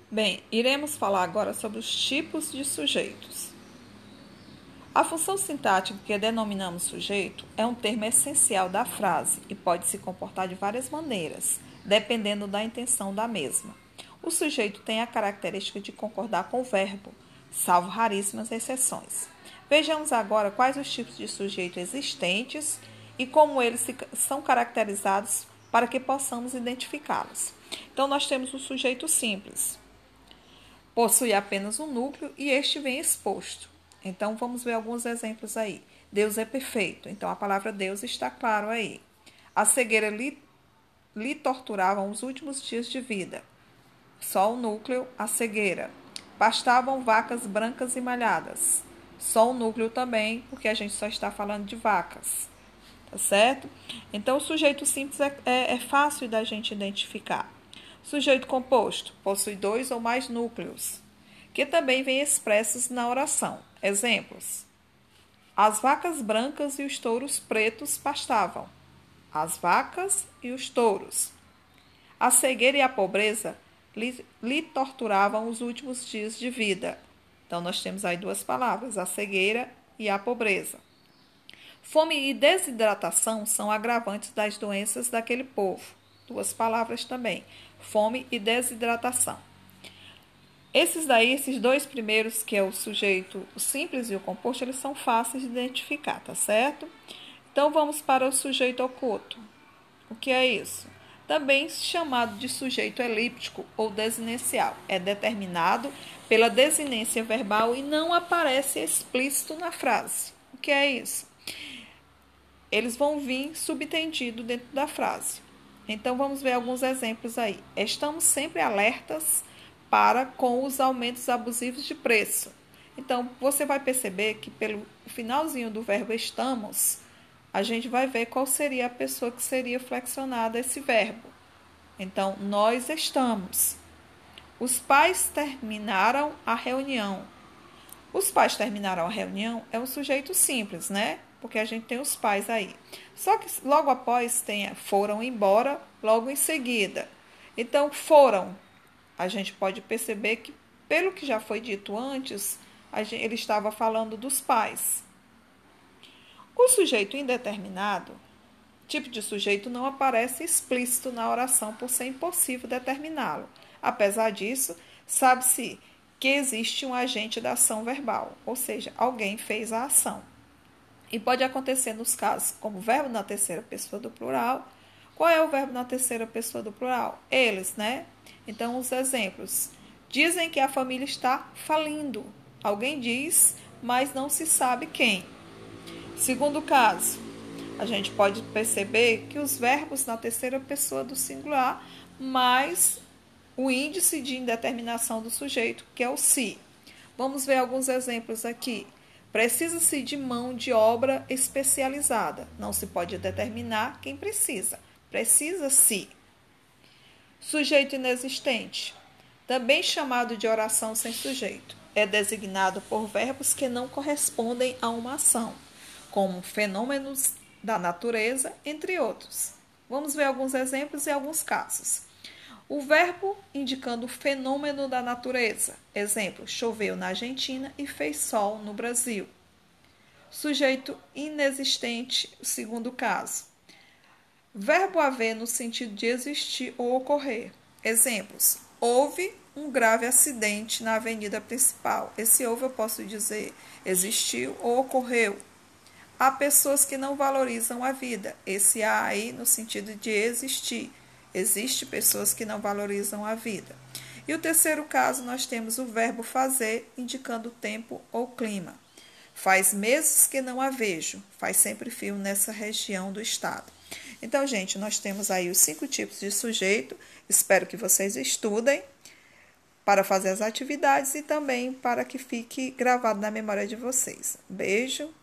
Bem, iremos falar agora sobre os tipos de sujeitos. A função sintática que denominamos sujeito é um termo essencial da frase e pode se comportar de várias maneiras, dependendo da intenção da mesma. O sujeito tem a característica de concordar com o verbo, salvo raríssimas exceções. Vejamos agora quais os tipos de sujeito existentes e como eles são caracterizados para que possamos identificá-los. Então, nós temos o sujeito simples. Possui apenas um núcleo e este vem exposto. Então, vamos ver alguns exemplos aí. Deus é perfeito. Então, a palavra Deus está claro aí. A cegueira lhe torturavam os últimos dias de vida. Só o núcleo, a cegueira. Pastavam vacas brancas e malhadas. Só o núcleo também, porque a gente só está falando de vacas. Tá certo? Então, o sujeito simples é fácil da gente identificar. Sujeito composto possui 2 ou mais núcleos, que também vêm expressos na oração. Exemplos: as vacas brancas e os touros pretos pastavam. As vacas e os touros. A cegueira e a pobreza lhe torturavam os últimos dias de vida. Então, nós temos aí duas palavras, a cegueira e a pobreza. Fome e desidratação são agravantes das doenças daquele povo. Duas palavras também, fome e desidratação. Esses dois primeiros, que é o sujeito o simples e o composto, eles são fáceis de identificar, tá certo? Então, vamos para o sujeito oculto. O que é isso? Também chamado de sujeito elíptico ou desinencial. É determinado pela desinência verbal e não aparece explícito na frase. O que é isso? Eles vão vir subtendido dentro da frase. Então, vamos ver alguns exemplos aí. Estamos sempre alertas para com os aumentos abusivos de preço. Então, você vai perceber que pelo finalzinho do verbo estamos, a gente vai ver qual seria a pessoa que seria flexionada esse verbo. Então, nós estamos. Os pais terminaram a reunião. Os pais terminaram a reunião é um sujeito simples, né? Porque a gente tem os pais aí. Só que logo após foram embora, logo em seguida. Então, foram. A gente pode perceber que, pelo que já foi dito antes, ele estava falando dos pais. O sujeito indeterminado, tipo de sujeito, não aparece explícito na oração por ser impossível determiná-lo. Apesar disso, sabe-se que existe um agente da ação verbal, ou seja, alguém fez a ação. E pode acontecer nos casos como verbo na terceira pessoa do plural. Qual é o verbo na terceira pessoa do plural? Eles, né? Então, os exemplos. Dizem que a família está falindo. Alguém diz, mas não se sabe quem. Segundo caso, a gente pode perceber que os verbos na terceira pessoa do singular, mais o índice de indeterminação do sujeito, que é o se. Vamos ver alguns exemplos aqui. Precisa-se de mão de obra especializada. Não se pode determinar quem precisa. Precisa-se. Sujeito inexistente, também chamado de oração sem sujeito, é designado por verbos que não correspondem a uma ação, como fenômenos da natureza, entre outros. Vamos ver alguns exemplos e alguns casos. O verbo indicando o fenômeno da natureza. Exemplo, choveu na Argentina e fez sol no Brasil. Sujeito inexistente, segundo caso. Verbo haver no sentido de existir ou ocorrer. Exemplos, houve um grave acidente na avenida principal. Esse houve eu posso dizer existiu ou ocorreu. Há pessoas que não valorizam a vida. Esse há aí no sentido de existir. Existe pessoas que não valorizam a vida. E o terceiro caso, nós temos o verbo fazer, indicando o tempo ou clima. Faz meses que não a vejo. Faz sempre frio nessa região do estado. Então, gente, nós temos aí os 5 tipos de sujeito. Espero que vocês estudem para fazer as atividades e também para que fique gravado na memória de vocês. Beijo.